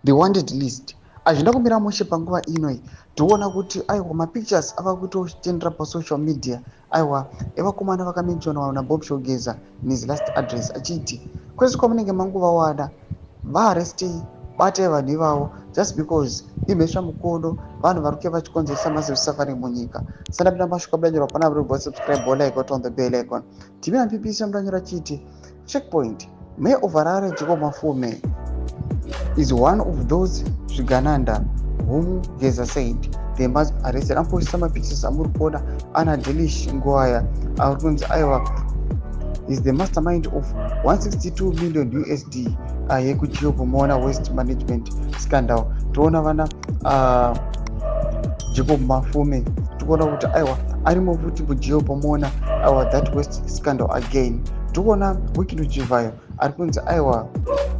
the wanted list. Hazvina kumira mushe panguva inoi. Toona kuti aiwa mapictures avakutochitendera pasocial media aiwa evakomana vakamenshonwa naBob Shogeza nehis last address achiti kwese kwamunenge manguvawana vaarestei, batai vanhu ivavo just because imhesva mukodo vanhu vari kuve vachikonzeresa massive suffering munyika. Sandapinda mashuka budanyirwa pana vari kubva subscribe like on the bell icon. TV na BBC mudanyira chiti checkpoint Mayor of Harare Jacob Mafume is one of those Zvigananda whom Geza said they must be arrested. Ampoisa mapictures amuri kuona ana Delish Ngwaya arikunzi aiwa is the mastermind of 162 million USD yekuJiob Pomona Waste Management scandal. Toona vana Jacob Mafume tikuona kuti aiwa arimo futi muJiob Pomona that waste scandal again. Tikuona Wicked Chivayo arikunzi aiwa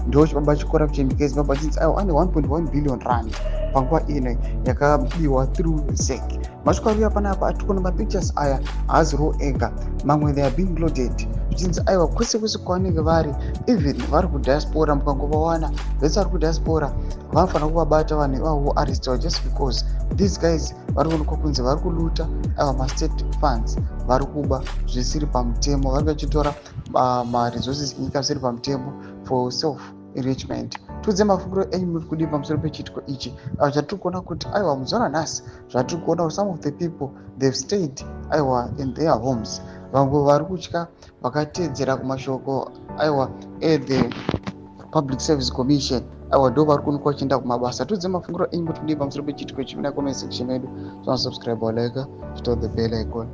ndo chibaba chicorruption case baba chinzi aiwa ane 1.1 billion rand panguva ino yakabiwa through ZEC. Mashukaruya panapa atikuona mapictures aya haaziriwo ega, mamwe they are being loaded zvichinzi aiwa kwese kwese kwavanenge vari, even vari kudiaspora mukangovawana vese vari kudiaspora vanofanira kuvabata vanhu ivavo arrestiwa just because these guys vari kuonekwa kunzi vari kuluta aiwa mastate funds, vari kuba zvisiri pamutemo, vari vachitora maresources enyika zvisiri pamutemo for self enrichment. Tudze mafungiro enyu muri kudii pamusoro pechitiko ichi. Chatiri kuona kuti aiwa muzuva nhasi zvatiri kuona some of the people they've stayed aiwa in their homes. Vamwe vari kutya vakateedzera kumashoko aiwa the Public Service Commission aiwa ndo vari kuonekwa vachienda kumabasa. Tudze mafungiro enyu muri kudii pamusoro pechitiko ichi muna comment section yedu. Subscribe like, hit the bell icon.